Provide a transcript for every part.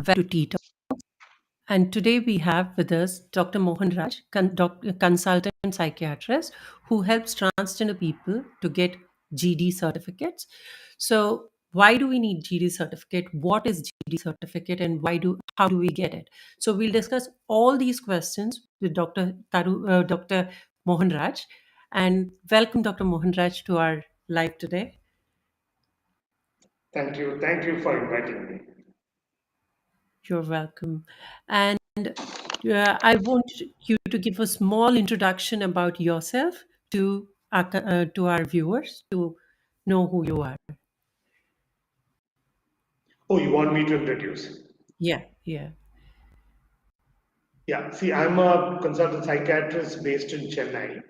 to Tea Talk. And today we have with us Dr. Mohan Raj, consultant psychiatrist, who helps transgender people to get GD certificates. So, why do we need GD certificate? What is GD certificate, and how do we get it? So, we'll discuss all these questions with Dr. Mohan Raj, and welcome Dr. Mohan Raj to our live today. Thank you. Thank you for inviting me. You're welcome. And I want you to give a small introduction about yourself to our viewers to know who you are. Oh, you want me to introduce? Yeah, yeah. Yeah, see, I'm a consultant psychiatrist based in Chennai.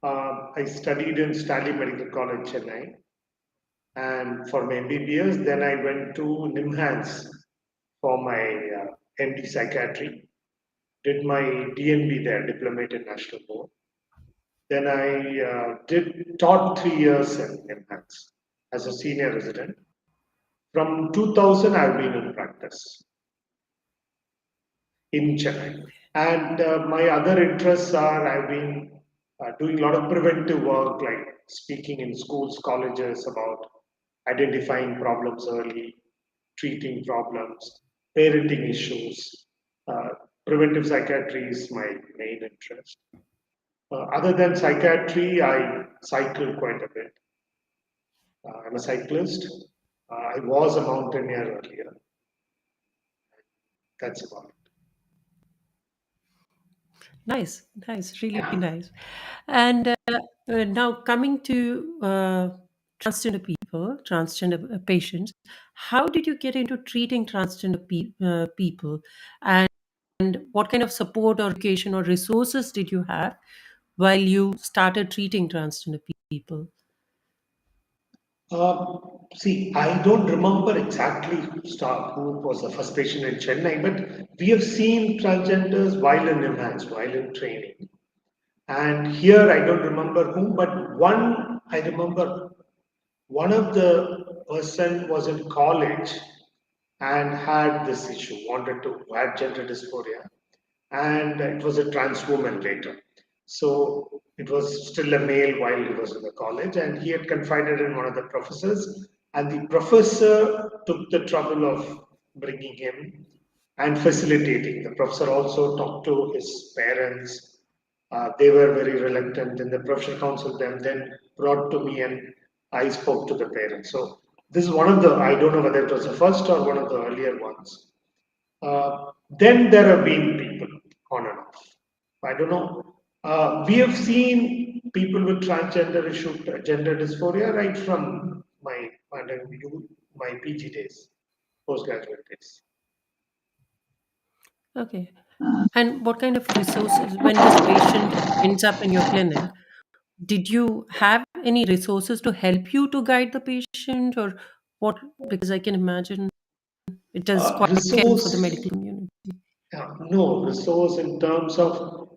I studied in Stanley Medical College, Chennai, and for my MBBS, then I went to NIMHANS for my MD psychiatry. Did my DNB there, Diploma in National Board. Then I did taught 3 years in NIMHANS as a senior resident. From 2000, I've been in practice in Chennai. And my other interests are I've been doing a lot of preventive work, like speaking in schools, colleges about identifying problems early, treating problems, parenting issues. Uh, Preventive psychiatry is my main interest. Other than psychiatry, I cycle quite a bit. I'm a cyclist. I was a mountaineer earlier. That's about it. Nice, nice, really Yeah. nice. And now coming to transgender patients, how did you get into treating transgender people? And what kind of support or education or resources did you have while you started treating transgender people? See, I don't remember exactly who was the first patient in Chennai, but we have seen transgenders while in NIMHANS, while in training. And here I don't remember whom, but one I remember one of the person was in college and had this issue, wanted to had gender dysphoria, and it was a trans woman later. So it was still a male while he was in the college, and he had confided in one of the professors, and the professor took the trouble of bringing him and facilitating. The professor also talked to his parents. They were very reluctant, and the professor counseled them, then brought to me, and I spoke to the parents. So this is one of the, I don't know whether it was the first or one of the earlier ones. Then there have been people on and off. I don't know. We have seen people with transgender issue, gender dysphoria, right from my PG days, postgraduate days. Okay. And what kind of resources, when this patient ends up in your clinic, did you have any resources to help you to guide the patient or what? Because I can imagine it is quite scary for the Resource, medical community. no resource in terms of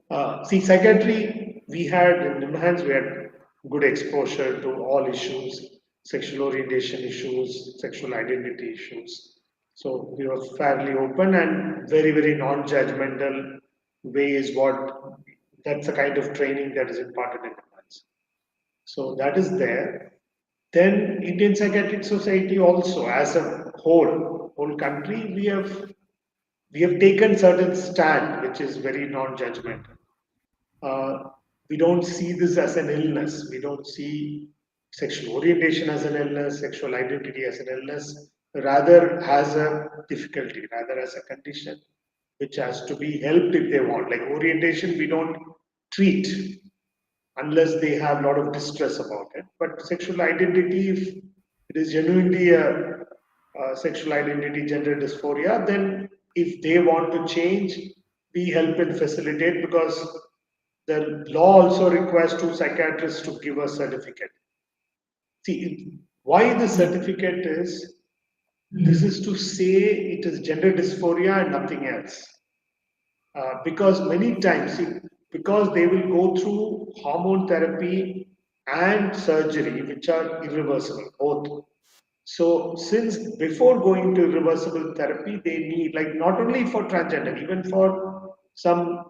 see psychiatry. We had in NIMHANS, we had good exposure to all issues, sexual orientation issues, sexual identity issues. So we were fairly open and very non-judgmental way is what that's the kind of training that is imparted in NIMHANS. So that is there. Then Indian Psychiatric Society also, as a whole country, we have taken certain stand, which is very non-judgmental. We don't see this as an illness. We don't see sexual orientation as an illness, sexual identity as an illness, rather as a difficulty, rather as a condition which has to be helped if they want. Like orientation, we don't treat unless they have a lot of distress about it. But sexual identity, if it is genuinely a sexual identity, gender dysphoria, then if they want to change, we help and facilitate because the law also requires two psychiatrists to give a certificate. See, why the Yeah. certificate is this is to say it is gender dysphoria and nothing else. Because many times, see, because they will go through hormone therapy and surgery, which are irreversible, both. So since before going to reversible therapy, they need, like, not only for transgender, even for some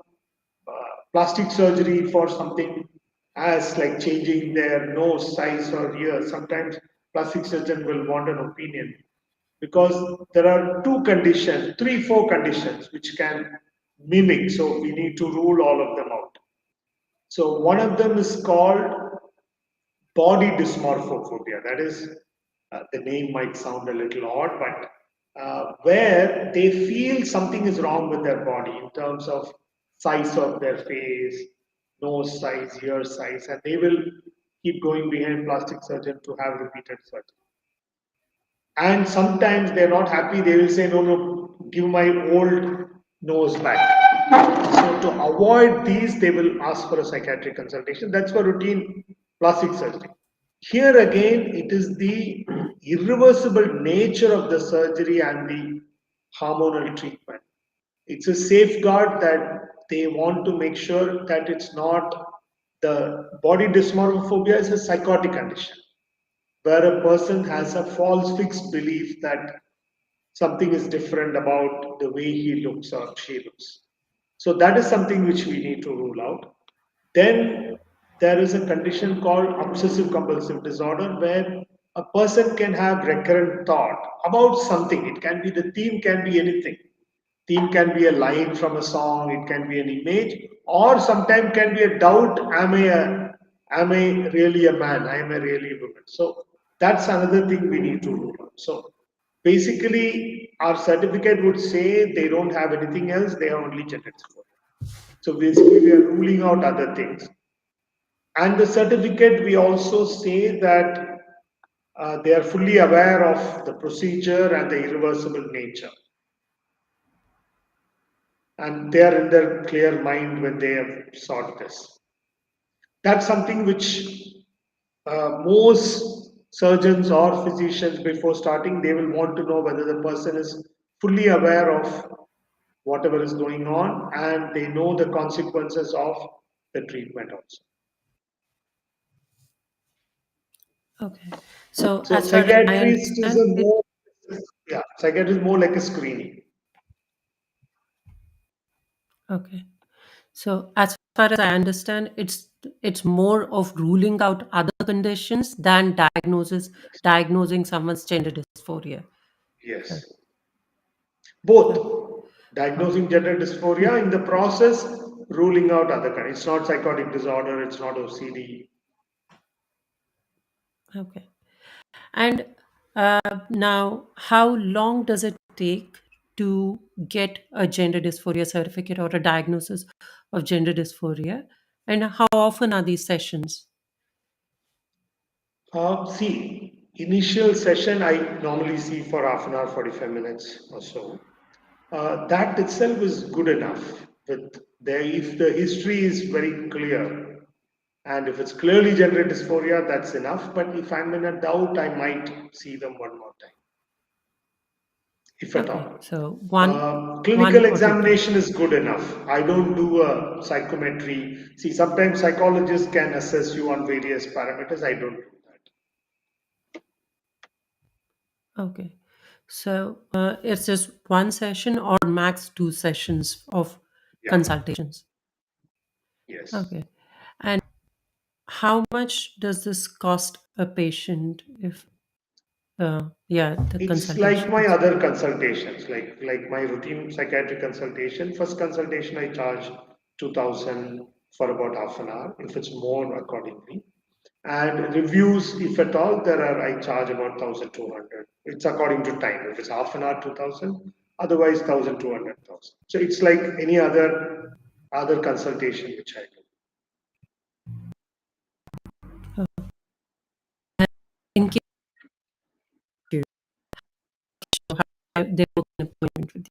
plastic surgery for something as like changing their nose size or ear. Sometimes plastic surgeon will want an opinion because there are two conditions, three, four conditions which can mimic. So we need to rule all of them out. So one of them is called body dysmorphophobia. That is, the name might sound a little odd, but where they feel something is wrong with their body in terms of size of their face, nose size, ear size, and they will keep going behind plastic surgeon to have repeated surgery. And sometimes they're not happy, they will say, no, no, give my old nose back. So to avoid these, they will ask for a psychiatric consultation. That's for routine plastic surgery. Here again, it is the irreversible nature of the surgery and the hormonal treatment. It's a safeguard that they want to make sure that it's not, the body dysmorphophobia is a psychotic condition where a person has a false fixed belief that something is different about the way he looks or she looks. So that is something which we need to rule out. Then there is a condition called obsessive compulsive disorder where a person can have recurrent thought about something. It can be, the theme can be anything. Theme can be a line from a song, it can be an image, or sometimes can be a doubt, am I really a man? Am I really a woman? So that's another thing we need to rule out. So basically, our certificate would say they don't have anything else, they have only gender dysphoria. So basically, we are ruling out other things. And the certificate, we also say that they are fully aware of the procedure and the irreversible nature. And they are in their clear mind when they have sought this. That's something which most surgeons or physicians, before starting, they will want to know whether the person is fully aware of whatever is going on and they know the consequences of the treatment also. Okay. So So as far as I psychiatrist is understand a it, more, yeah, psychiatrist is more like a screening. okay. So as far as I understand, it's more of ruling out other conditions than diagnosing someone's gender dysphoria. Yes, Correct. Okay. both Okay. diagnosing gender dysphoria, in the process ruling out other kind. It's not psychotic disorder, it's not OCD. Okay. And now, how long does it take to get a gender dysphoria certificate or a diagnosis of gender dysphoria? And how often are these sessions? See, initial session I normally see for half an hour, 45 minutes or so. That itself is good enough. With the, if the history is very clear, and if it's clearly gender dysphoria, that's enough. But if I'm in a doubt, I might see them one more time, if at Okay, all. so Clinical one or two times. examination is good enough. I don't do a psychometry. See, sometimes psychologists can assess you on various parameters. I don't do that. Okay, so it's just one session or max two sessions of Yeah. consultations. Yes. Okay, and how much does this cost a patient if, yeah, the It's like my consultations? other consultations, like my routine psychiatric consultation. First consultation I charge 2,000 for about half an hour. If it's more, accordingly. And reviews, if at all, there are, I charge about 1,200. It's according to time. If it's half an hour, 2,000. Otherwise, 1,200. So it's like any other consultation which I do. In case you they book an appointment with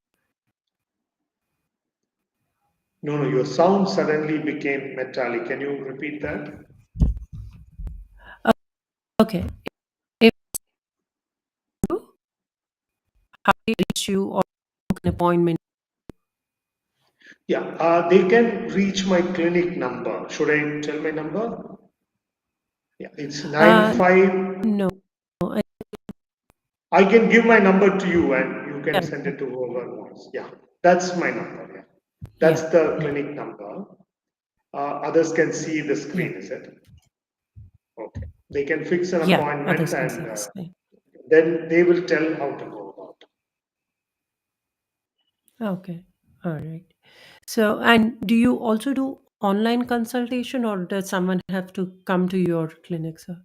No, no, your sound suddenly became metallic. Can you repeat that? you. Okay, if you, how do you reach you or book an appointment? Yeah, they can reach my clinic number. Should I tell my number? Yeah, it's Uh, 95. no, I can give my number to you and you can Yeah, send it to whoever wants. Yeah, that's my number. Yeah, that's yeah, the yeah, clinic number. Others can see the yeah, screen, is it? Okay. They can fix an yeah. appointment Others can and see this thing. then they will tell how to go about. Okay, all right. So, and do you also do online consultation, or does someone have to come to your clinic, sir?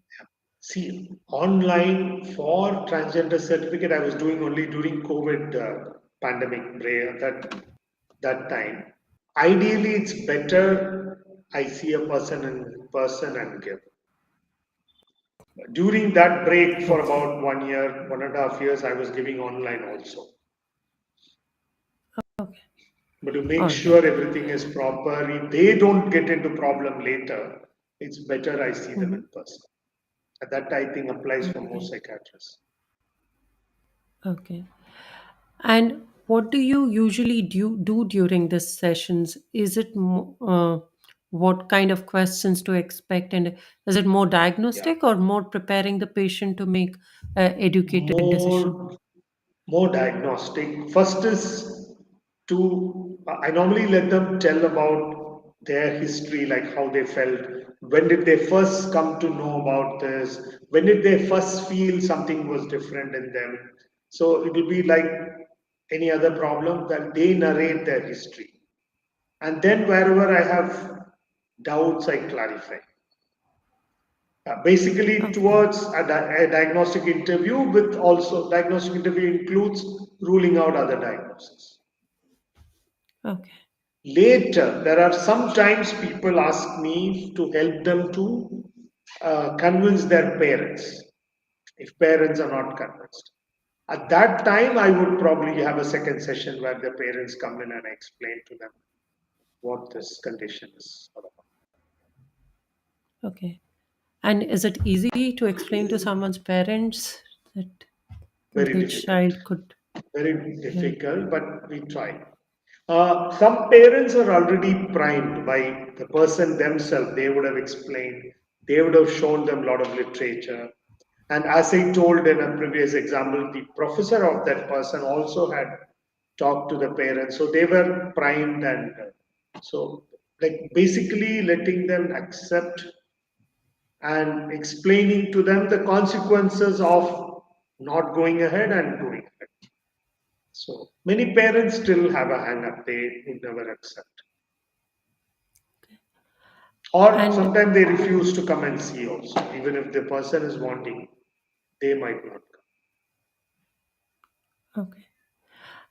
See, online for transgender certificate, I was doing only during COVID pandemic break that time. Ideally, it's better I see a person in person and give. During that break for Okay, about 1 year, 1.5 years, I was giving online also. okay, But to make all sure right. everything is proper, if they don't get into problem later, it's better I see them Mm-hmm. in person. And that I think applies for Okay, most psychiatrists. okay. And what do you usually do during these sessions? Is it what kind of questions to expect, and is it more Yeah. diagnostic or more preparing the patient to make a educated decision? More more diagnostic. First is to I normally let them tell about their history, like how they felt. When did they first come to know about this? When did they first feel something was different in them? So it will be like any other problem that they narrate their history. And then wherever I have doubts, I clarify. Basically Okay, towards a diagnostic interview with also diagnostic interview includes ruling out other diagnoses. okay, Later, there are sometimes people ask me to help them to convince their parents if parents are not convinced. At that time, I would probably have a second session where the parents come in and I explain to them what this condition is all about. okay. And is it easy to explain to someone's parents that Very the difficult. child could? Very Yeah. difficult, but we try. Some parents are already primed by the person themselves. They would have explained, they would have shown them a lot of literature. And as I told in a previous example, the professor of that person also had talked to the parents. So they were primed and so like basically letting them accept and explaining to them the consequences of not going ahead and going ahead. So many parents still have a hang up, they would never accept. Or And sometimes they refuse to come and see also, even if the person is wanting, they might not come. okay.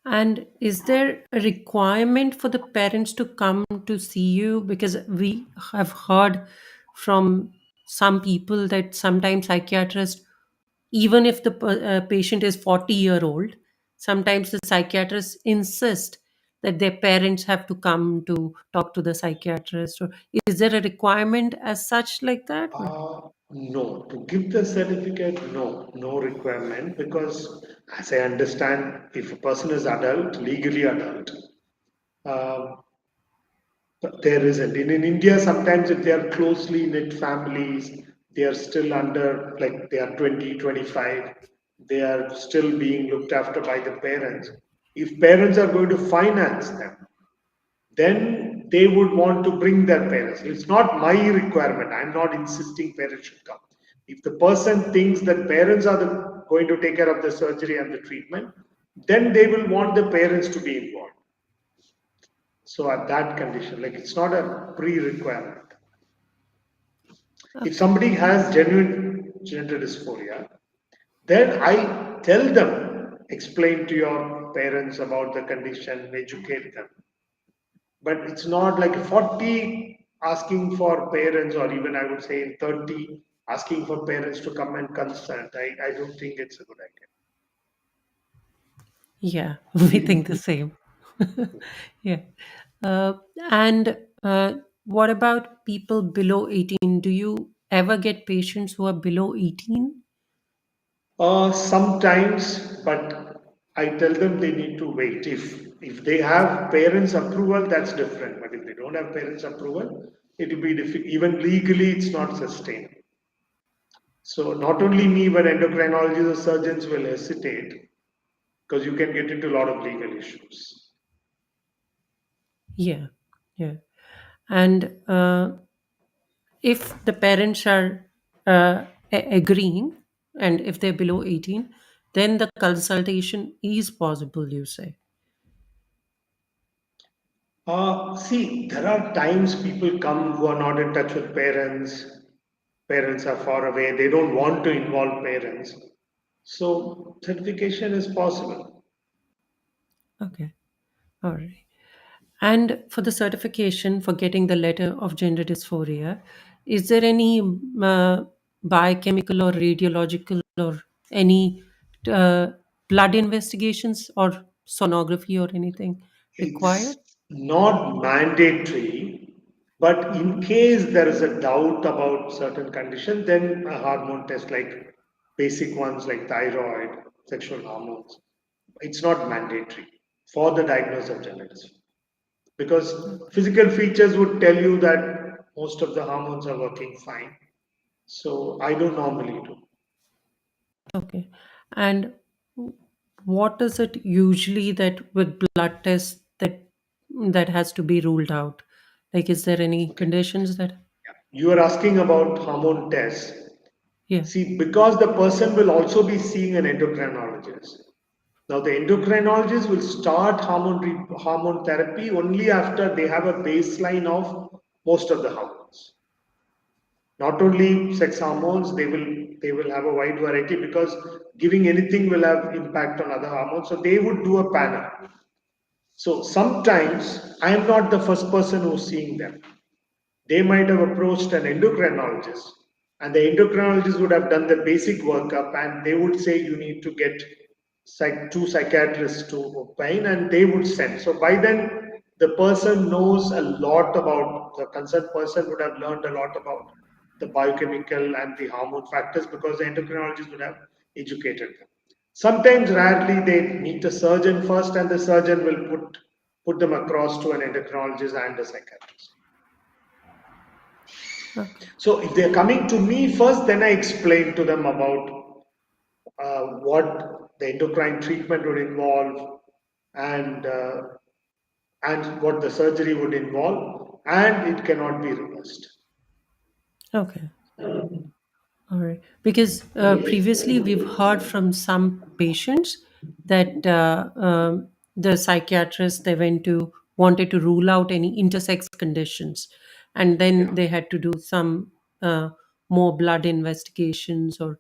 And is there a requirement for the parents to come to see you? Because we have heard from some people that sometimes psychiatrists, even if the patient is 40-year-old, sometimes the psychiatrists insist that their parents have to come to talk to the psychiatrist. Or is there a requirement as such like that? No, to give the certificate, no, no requirement because, as I understand, if a person is adult, legally adult, uh, there isn't. In India, sometimes if they are closely knit families, they are still under, like they are 20, 25, they are still being looked after by the parents. If parents are going to finance them, then they would want to bring their parents. It's not my requirement. I'm not insisting parents should come. If the person thinks that parents are going to take care of the surgery and the treatment, then they will want the parents to be involved. So at that condition, like it's not a pre-requirement. If Okay. somebody has genuine gender dysphoria, then I tell them, explain to your parents about the condition, educate them. But it's not like 40 asking for parents, or even I would say in 30 asking for parents to come and consult. I don't think it's a good idea. Yeah, we think the same. Yeah. Uh, and what about people below 18? Do you ever get patients who are below 18? Sometimes, but I tell them they need to wait. If they have parents' approval, that's different. But if they don't have parents' approval, it will be difficult. Even legally, it's not sustainable. So not only me, but endocrinologists or surgeons will hesitate because you can get into a lot of legal issues. Yeah, yeah. And if the parents are agreeing, and if they're below 18, then the consultation is possible, you say. See, there are times people come who are not in touch with parents. Parents are far away. They don't want to involve parents. So certification is possible. Okay, all right. And for the certification for getting the letter of gender dysphoria, is there any biochemical or radiological or any uh, blood investigations or sonography or anything It's required? not mandatory, but in case there is a doubt about certain condition, then a hormone test like basic ones like thyroid, sexual hormones, it's not mandatory for the diagnosis of gender dysphoria because physical features would tell you that most of the hormones are working fine. So I don't normally do. Okay. And what is it usually that with blood tests that has to be ruled out? Like, is there any Okay. conditions that? You are asking about hormone tests. Yeah. See, because the person will also be seeing an endocrinologist. Now, the endocrinologist will start hormone therapy only after they have a baseline of most of the hormones. Not only sex hormones, they will have a wide variety because giving anything will have impact on other hormones. So they would do a panel. So sometimes I am not the first person who's seeing them. They might have approached an endocrinologist, and the endocrinologist would have done the basic workup, and they would say you need to get two psychiatrists to opine, and they would send. So by then, the person knows a lot about the concerned person would have learned a lot about the biochemical and the hormone factors because the endocrinologist would have educated them. Sometimes, rarely, they meet a surgeon first, and the surgeon will put them across to an endocrinologist and a psychiatrist. Okay. So if they're coming to me first, then I explain to them about what the endocrine treatment would involve and what the surgery would involve, and it cannot be reversed. Okay. All right. Because previously we've heard from some patients that the psychiatrist they went to wanted to rule out any intersex conditions, and then Yeah, they had to do some more blood investigations, or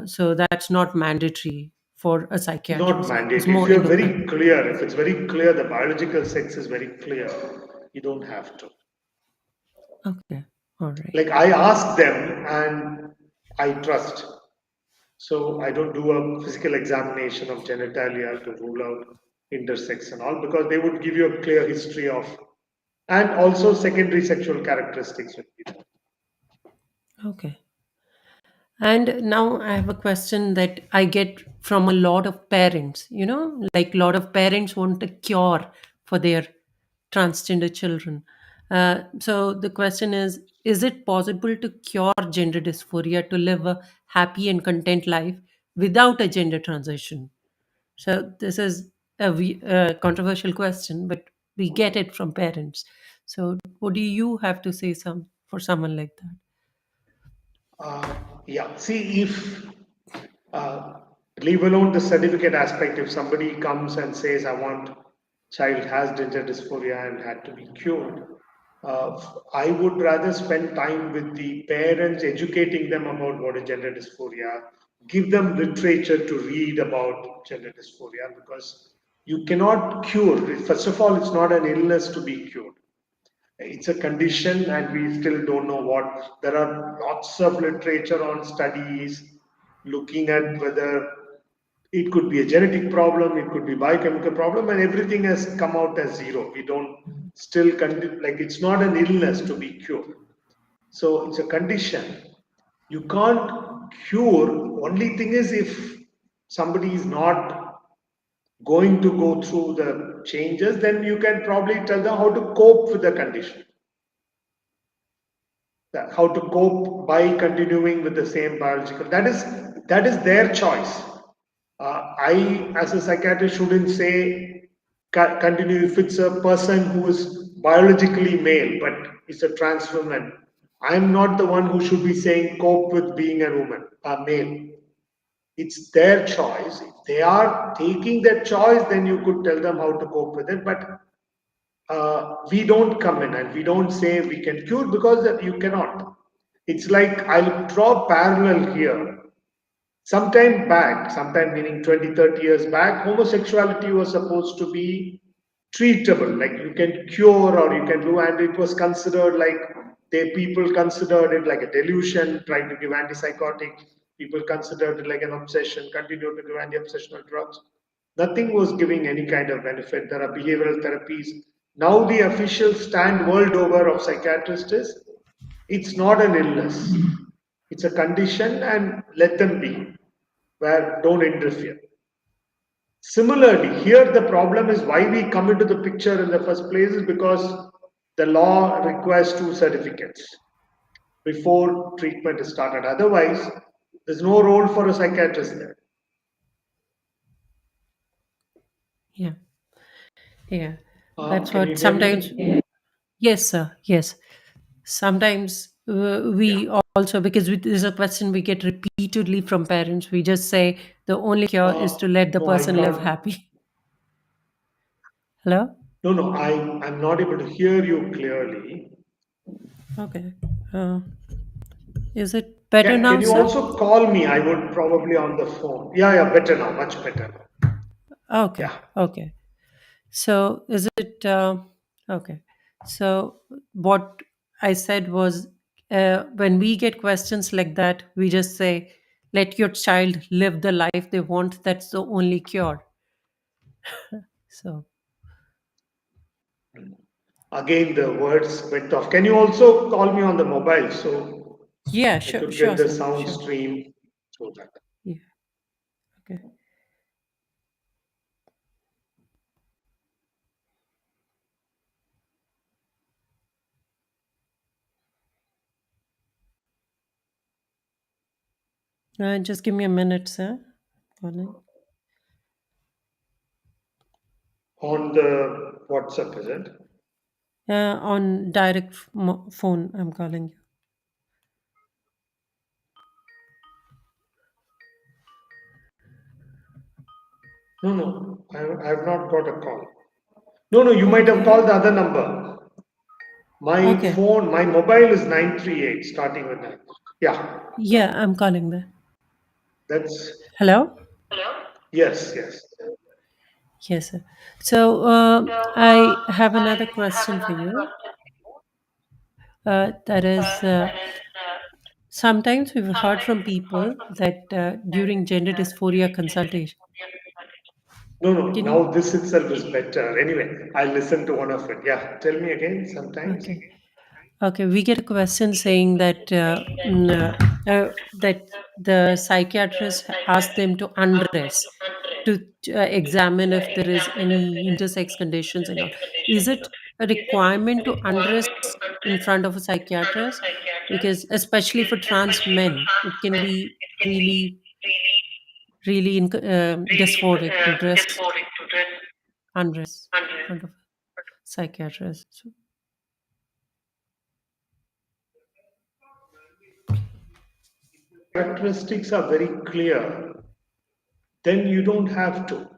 so that's not mandatory for a not psychiatrist. It's mandatory. If more you're endocrine. very clear, if it's very clear, the biological sex is very clear, you don't have to. Okay. All right. Like I ask them and I trust. So I don't do a physical examination of genitalia to rule out intersex and all because they would give you a clear history of and also secondary sexual characteristics would be there. Okay. And now I have a question that I get from a lot of parents, like a lot of parents want a cure for their transgender children. So the question is it possible to cure gender dysphoria to live a happy and content life without a gender transition? So this is a controversial question, but we get it from parents. So what do you have to say for someone like that? Uh, yeah, see if uh, leave alone the certificate aspect, if somebody comes and says, I want child has gender dysphoria and had to be cured, I would rather spend time with the parents, educating them about what is gender dysphoria, give them literature to read about gender dysphoria because you cannot cure. First of all, it's not an illness to be cured. It's a condition, and we still don't know what. There are lots of literature on studies looking at whether it could be a genetic problem, it could be biochemical problem, and everything has come out as zero. We don't still like it's not an illness to be cured. So it's a condition. You can't cure. Only thing is if somebody is not going to go through the changes, then you can probably tell them how to cope with the condition. how to cope by continuing with the same biological. That is their choice. I, as a psychiatrist, shouldn't say continue if it's a person who is biologically male but is a trans woman. I'm not the one who should be saying cope with being a woman, a male. It's their choice. If they are taking that choice, then you could tell them how to cope with it. But we don't come in and we don't say we can cure because you cannot. It's like I'll draw parallel here. Sometime back, sometime meaning 20, 30 years back, homosexuality was supposed to be treatable, like you can cure or you can do, and it was considered like people considered it like a delusion, trying to give antipsychotics. People considered it like an obsession, continued to give anti-obsessional drugs. Nothing was giving any kind of benefit. There are behavioral therapies. Now the official stand world over of psychiatrists is it's not an illness. It's a condition and let them be, where don't interfere. Similarly, here the problem is why we come into the picture in the first place is because the law requires two certificates before treatment is started. Otherwise, there's no role for a psychiatrist there. Yeah. Yeah. That's Can you what hear sometimes. me? Yes, sir. Yes. Sometimes Yeah. we also, because there's a question we get repeatedly from parents, we just say the only cure is to let the No, I person live can't. happy. Hello? No, no, I'm not able to hear you clearly. Okay. Uh, is it better Yeah, now, can you sir? also call me? I would probably on the phone. Yeah, yeah, better now, much better now. Okay. Yeah. Okay. So is it okay? So what I said was, when we get questions like that, we just say, "Let your child live the life they want. That's the only cure." So Again, the words went off. Can you also call me on the mobile so yeah, I sure, could sure, get the sir, sound sure. stream through that? Yeah. Okay. Just give me a minute, sir. Calling. On the WhatsApp, is it? On direct phone, I'm calling you. No, no, I have not got a call. No, no, you might have called Okay. the other number. My Okay. phone, my mobile is 938, starting with 9. Yeah, Yeah, I'm calling that. that's, Hello. yes, yes. Yes, sir. So I have another question for you. That is, sometimes we've heard from people that during gender dysphoria consultation, No, no, can you? now this itself is better. Anyway, I listened to one of it. Yeah, tell me again sometimes. Okay. Okay, we get a question saying that that the psychiatrist asked them to undress to examine if there is any intersex conditions and all. Is it a requirement to undress in front of a psychiatrist? Because especially for trans men, it can be really, really dysphoric to dress undress in front of a psychiatrist. So, Characteristics are very clear, then you don't have to.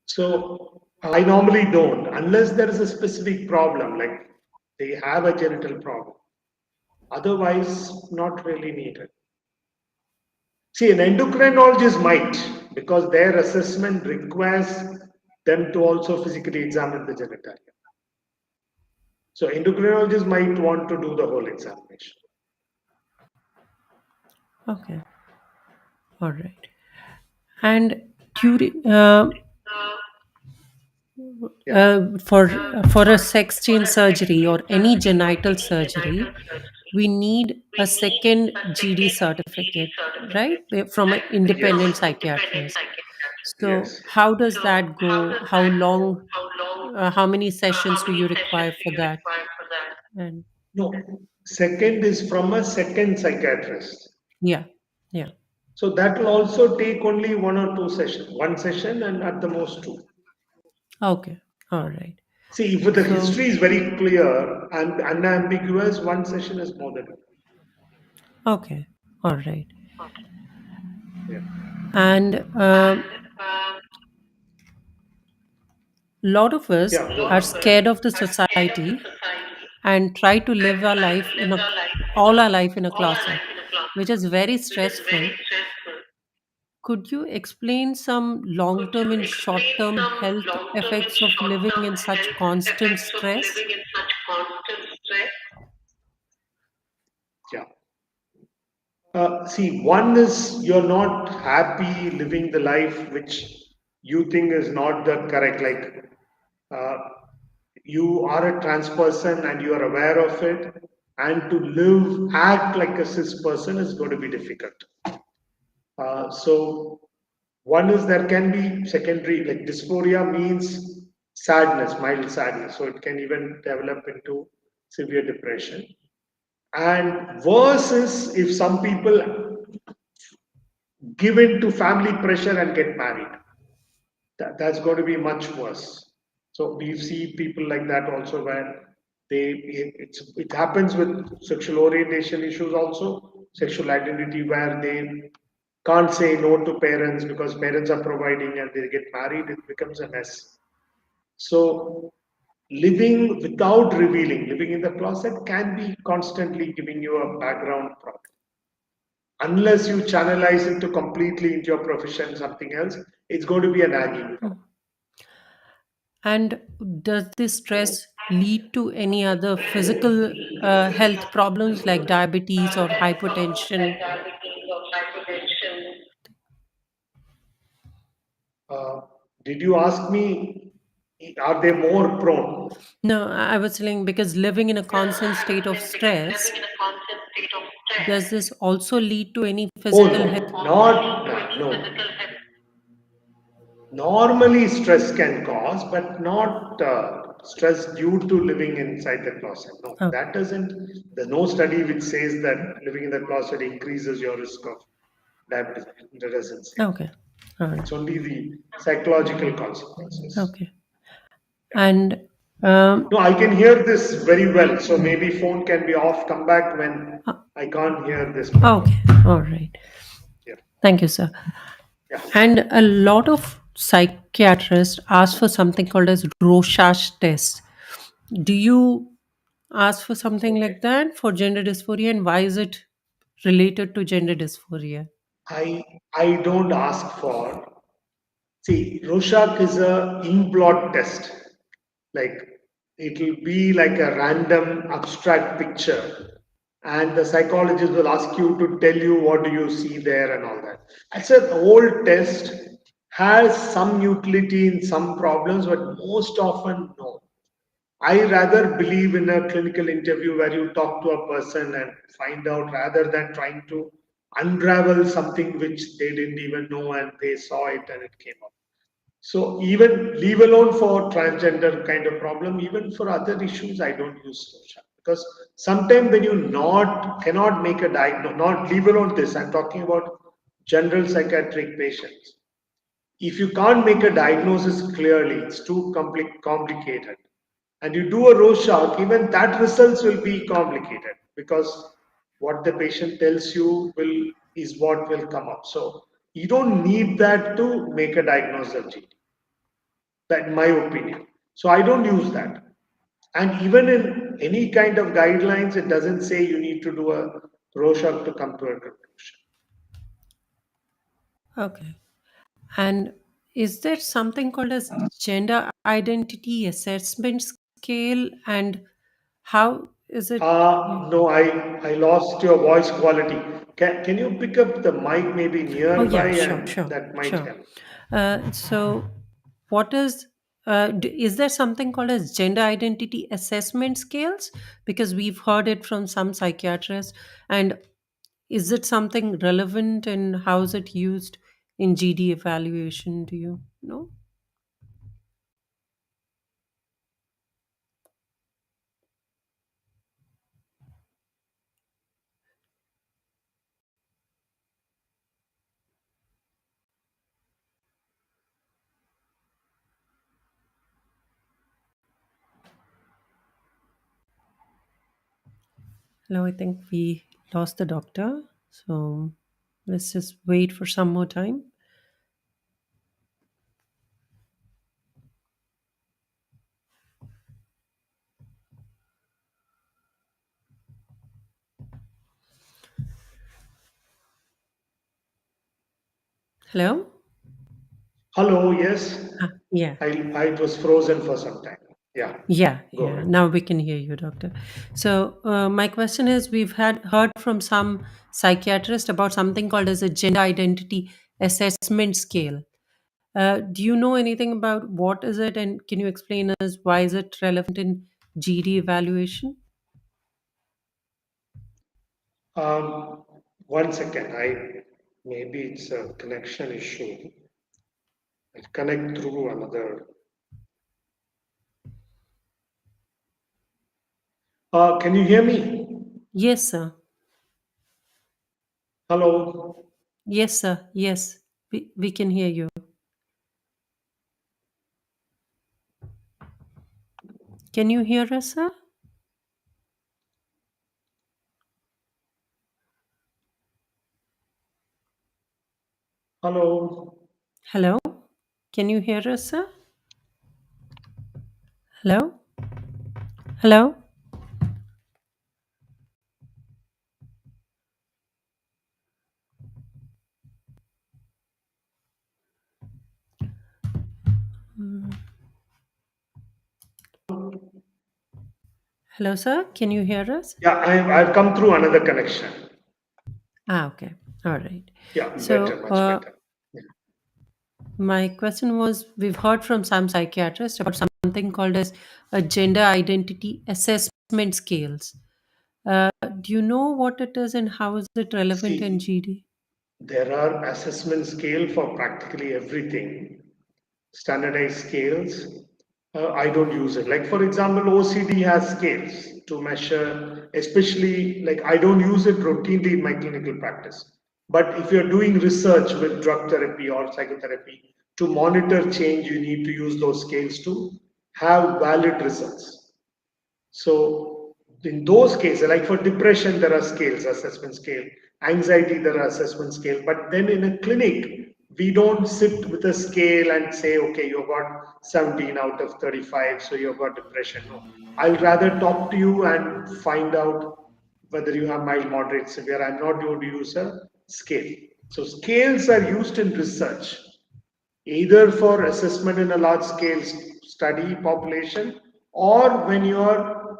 So I normally don't, unless there is a specific problem, like they have a genital problem. Otherwise, not really needed. See, an endocrinologist might, because their assessment requires them to also physically examine the genitalia. So endocrinologists might want to do the whole examination. okay, all right. And during Yeah. for a sex change surgery or any genital surgery, we need a second GD certificate, right? From an independent Yes. psychiatrist. So Yes. how does that go? How long? How many sessions do you require for that? And No, second is from a second psychiatrist. yeah, yeah. So that will also take only one or two sessions, one session and at the most two. Okay, all right. See, if the So, history is very clear and unambiguous, one session is more than enough. okay, all right. Yeah. And lot of us Yeah, go are ahead. scared of the society and try to live our life all our life in a closet, which is very stressful. Could you explain some long term and short term health effects of living in such constant stress? Yeah. See, one is you're not happy living the life which you think is not the correct. Like uh, you are a trans person and you are aware of it, and to live, act like a cis person is going to be difficult. So one is there can be secondary, like dysphoria means sadness, mild sadness. So it can even develop into severe depression. And worse is if some people give in to family pressure and get married. That's going to be much worse. So we see people like that also where it happens with sexual orientation issues also, sexual identity where they can't say no to parents because parents are providing and they get married, it becomes a mess. So living without revealing, living in the closet can be constantly giving you a background problem unless you channelize it to completely into your profession, something else, it's going to be a nagging problem. And does this stress lead to any other physical health problems like diabetes or hypertension? Uh, did you ask me, are they more prone? No, I was saying because living in a constant state of stress, does this also lead to any Oh, physical health? no, not, no, no. Normally, stress can cause, but not stress due to living inside the closet. No, Okay, that doesn't, there's no study which says that living in the closet increases your risk of diabetes. It doesn't say that. okay, all right, It's only the psychological consequences. okay. Yeah. And No, I can hear this very well. So maybe phone can be off. Come back when uh, I can't hear this properly. okay, all right. Yeah. Thank you, sir. Yeah. And a lot of psychiatrists ask for something called as Rorschach test. Do you ask for something Okay. like that for gender dysphoria, and why is it related to gender dysphoria? I I don't ask for. See, Rorschach is a ink blot test. Like it will be like a random abstract picture, and the psychologist will ask you to tell you what do you see there and all that. I said the whole test has some utility in some problems, but most often no. I rather believe in a clinical interview where you talk to a person and find out rather than trying to unravel something which they didn't even know and they saw it and it came up. So even leave alone for transgender kind of problem, even for other issues, I don't use social because sometimes when you not cannot make a diagnosis, not leave alone this. I'm talking about general psychiatric patients. If you can't make a diagnosis clearly, it's too complicated. And you do a Rorschach, even that results will be complicated because what the patient tells you will is what will come up. So you don't need that to make a diagnosis of GD. That in my opinion. So I don't use that. And even in any kind of guidelines, it doesn't say you need to do a Rorschach to come to a conclusion. Okay. And is there something called as gender identity assessment scale, and how is it? Yeah. No, I lost your voice quality. Can you pick up the mic maybe Oh, nearby yeah, sure, and sure, that might sure. help? So, what is there something called as gender identity assessment scales? Because we've heard it from some psychiatrists, and is it something relevant, and how is it used in GD evaluation? Do you know? Hello, I think we lost the doctor. So let's just wait for some more time. Hello? Hello, yes. Yeah. I it was frozen for some time. Yeah, Yeah, go yeah. ahead. Now we can hear you, doctor. So my question is, we've had heard from some psychiatrists about something called as a gender identity assessment scale. Do you know anything about what is it, and can you explain us why is it relevant in GD evaluation? Um, One second. I maybe it's a connection issue. I connect through another. Can you hear me? Yes, sir. Hello. Yes, sir. Yes, we can hear you. Can you hear us, sir? Hello. Hello? Can you hear us, sir? Hello? Hello? Hello, sir? Can you hear us? Yeah, I've come through another connection. Ah, okay. All right. Yeah, better, So, much better. Yeah. my question was, we've heard from some psychiatrists about something called as a gender identity assessment scales. Do you know what it is and how is it relevant in See, GD? there are assessment scale for practically everything. Standardized scales. I don't use it. Like for example, OCD has scales to measure, especially like I don't use it routinely in my clinical practice. But if you're doing research with drug therapy or psychotherapy, to monitor change, you need to use those scales to have valid results. So in those cases, like for depression, there are scales, assessment scale. Anxiety, there are assessment scale. But then in a clinic, we don't sit with a scale and say, okay, you've got 17 out of 35, so you've got depression. No. I'll rather talk to you and find out whether you have mild, moderate, severe. I'm not going to use a scale. So scales are used in research either for assessment in a large scale study population or when you're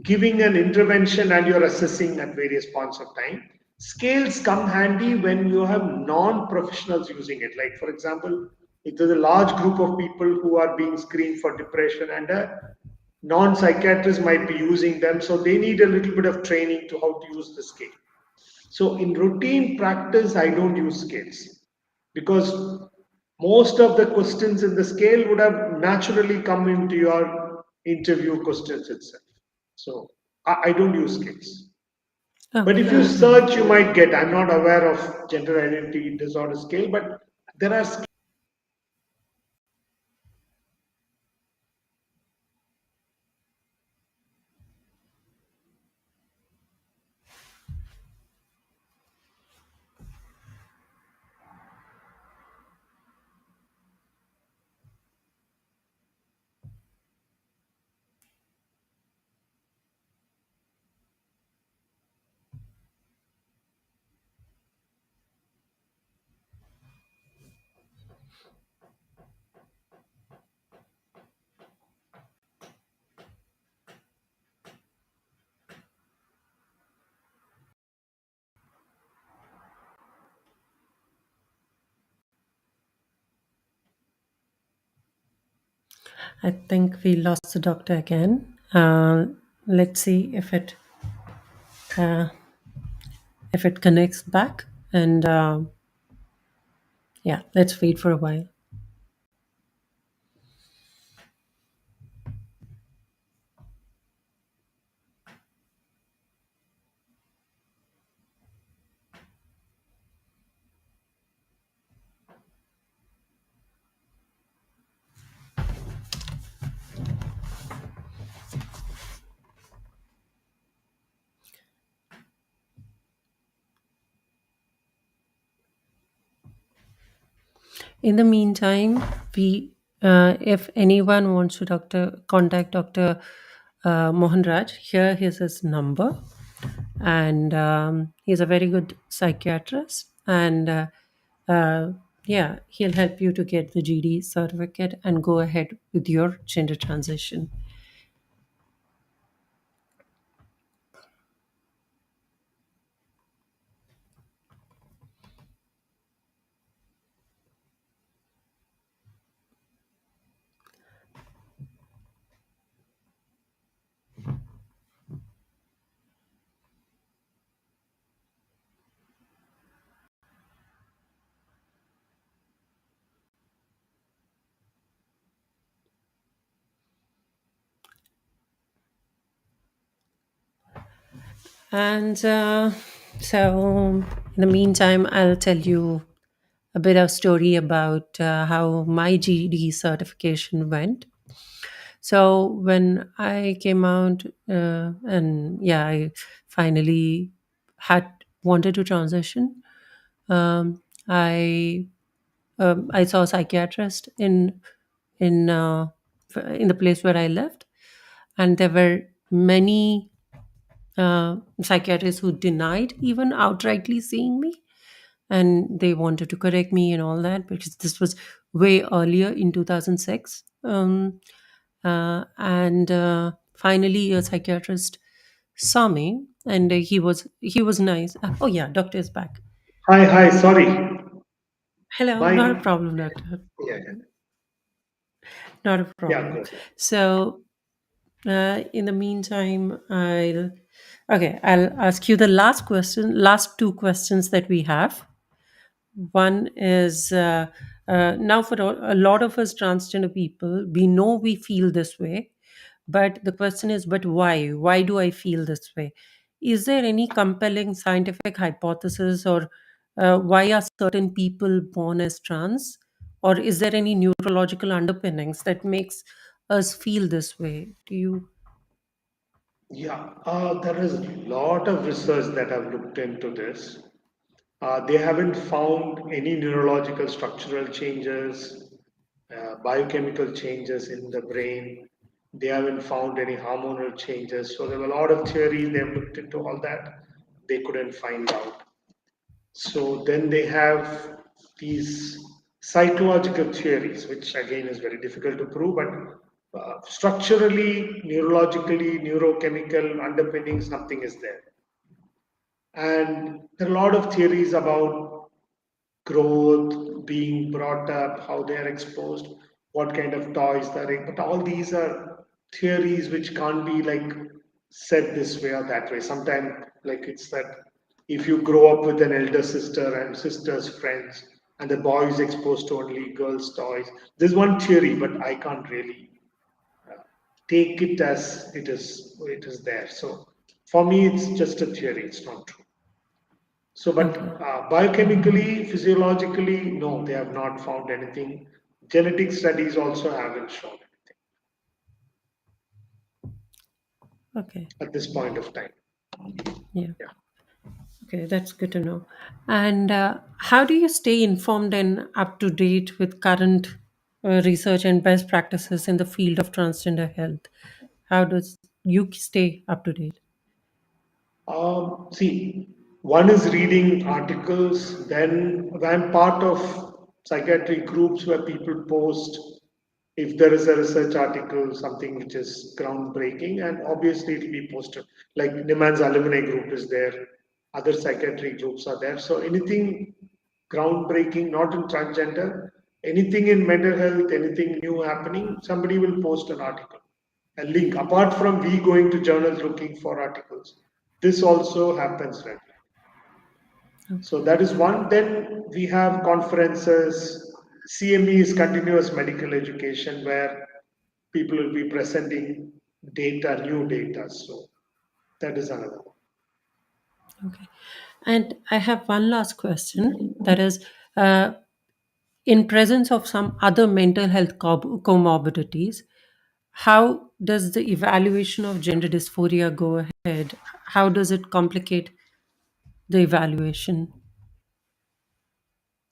giving an intervention and you're assessing at various points of time. Scales come handy when you have non-professionals using it. Like for example, if there's a large group of people who are being screened for depression and a non-psychiatrist might be using them, so they need a little bit of training to how to use the scale. So in routine practice, I don't use scales because most of the questions in the scale would have naturally come into your interview questions itself. So I don't use scales. But if Okay. you All right. search, you might get. I'm not aware of gender identity disorder scale, but there are. I think we lost the doctor again. Let's see uh, if it connects back. And yeah, let's wait for a while. In the meantime, we, if anyone wants to contact Dr. Mohan Raj, here is his number, and he's a very good psychiatrist, and uh, yeah, he'll help you to get the GD certificate and go ahead with your gender transition. And so, in the meantime, I'll tell you a bit of story about how my GD certification went. So when I came out, and yeah, I finally had wanted to transition. Um, I I saw a psychiatrist in the place where I lived, and there were many psychiatrists who denied even outrightly seeing me, and they wanted to correct me and all that, because this was way earlier in 2006. And finally a psychiatrist saw me, and he was nice. Oh yeah, doctor is back. Hi, hi. Sorry, Hello, not a my problem, doctor. yeah, Not a yeah. problem. Go ahead. So in the meantime, I'll ask you the last two questions that we have. One is, now for a lot of us transgender people, we know we feel this way, but the question is, but why? Why do I feel this way? Is there any compelling scientific hypothesis, or why are certain people born as trans? Or is there any neurological underpinnings that makes us feel this way? Do you? Yeah, there is a lot of research that have looked into this. They haven't found any neurological structural changes, biochemical changes in the brain. They haven't found any hormonal changes. So there were a lot of theories. They've looked into all that. They couldn't find out. So then they have these psychological theories, which again is very difficult to prove, but structurally, neurologically, neurochemical underpinning, something is there. And there are a lot of theories about growth, being brought up, how they are exposed, what kind of toys they're in. But all these are theories which can't be like said this way or that way. Sometimes, like it's that if you grow up with an elder sister and sister's friends, and the boy is exposed to only girls' toys, there's one theory, but I can't really take it as it is. It is there. So for me, it's just a theory. It's not true. So, but Okay. biochemically, physiologically, no, they have not found anything. Genetic studies also haven't shown anything Okay. at this point of time. Yeah. Yeah. Okay, that's good to know. And how do you stay informed and up to date with current research and best practices in the field of transgender health? How does you stay up to date? See, one is reading articles, then I'm part of psychiatric groups where people post if there is a research article, something which is groundbreaking, and obviously it will be posted. Like NIMHANS alumni group is there, other psychiatric groups are there. So anything groundbreaking, not in transgender, anything in mental health, anything new happening, somebody will post an article, a link. Apart from we going to journals looking for articles, this also happens regularly. So that is one. Then we have conferences. CME is continuous medical education where people will be presenting data, new data. So that is another one. Okay. And I have one last question. That is, uh, in presence of some other mental health comorbidities, how does the evaluation of gender dysphoria go ahead? How does it complicate the evaluation?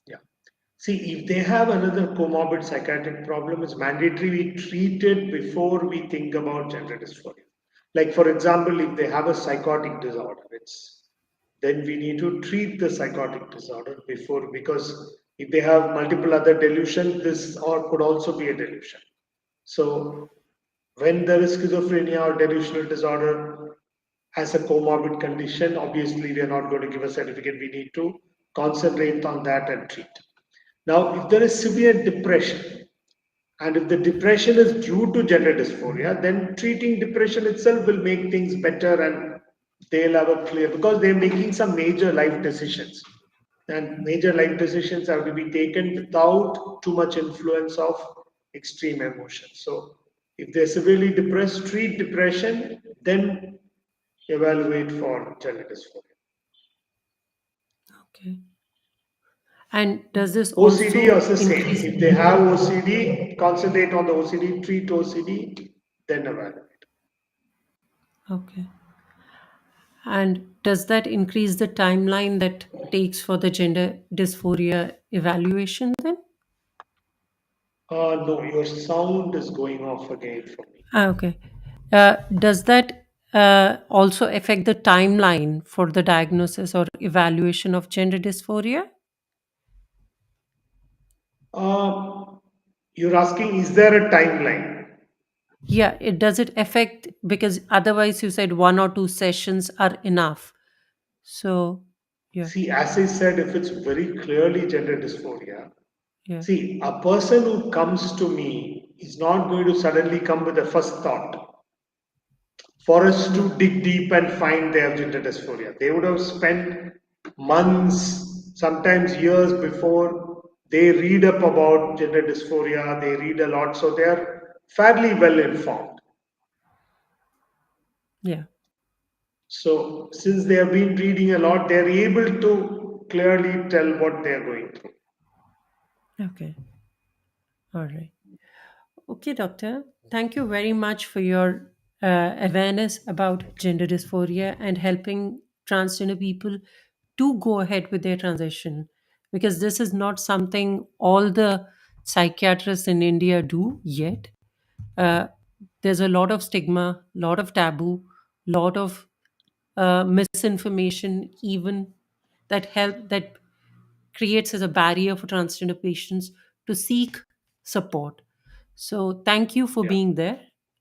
Yeah. See, if they have another comorbid psychiatric problem, it's mandatory we treat it before we think about gender dysphoria. Like, for example, if they have a psychotic disorder, it's then we need to treat the psychotic disorder before, because if they have multiple other delusions, this or could also be a delusion. So, when there is schizophrenia or delusional disorder as a comorbid condition, obviously we are not going to give a certificate. We need to concentrate on that and treat. Now, if there is severe depression, and if the depression is due to gender dysphoria, then treating depression itself will make things better, and they'll have a clear, because they're making some major life decisions. And major life decisions have to be taken without too much influence of extreme emotions. So, if they're severely depressed, treat depression, then evaluate for gender dysphoria. Okay. And does this OCD also also same. increase? If they have OCD, concentrate on the OCD, treat OCD, then evaluate. Okay. And does that increase the timeline that takes for the gender dysphoria evaluation then? No, your sound is going off again for me. Okay. Does that also affect the timeline for the diagnosis or evaluation of gender dysphoria? Uh, you're asking, is there a timeline? Yeah, it does it affect, because otherwise you said one or two sessions are enough. So, yeah, See, as I said, if it's very clearly gender dysphoria, yeah, see, a person who comes to me is not going to suddenly come with a first thought for us yeah, to dig deep and find their gender dysphoria. They would have spent months, sometimes years before they read up about gender dysphoria, they read a lot, so they're fairly well informed. yeah. So, since they have been reading a lot, they're able to clearly tell what they're going through. Okay, all right. Okay, doctor. Thank you very much for your awareness about gender dysphoria and helping transgender people to go ahead with their transition, because this is not something all the psychiatrists in India do yet. Uh, there's a lot of stigma, lot of taboo, lot of misinformation, even that creates as a barrier for transgender patients to seek support. So thank you for Yeah. being there,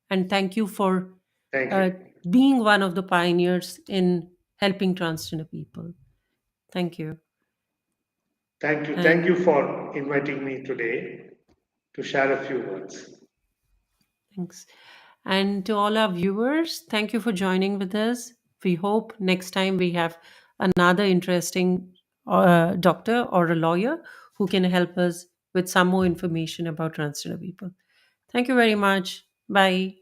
and thank you for Thank uh, you. being one of the pioneers in helping transgender people. Thank you. Thank you. Thank And you for inviting me today to share a few words. thanks. And to all our viewers, thank you for joining with us. We hope next time we have another interesting doctor or a lawyer who can help us with some more information about transgender people. Thank you very much. Bye.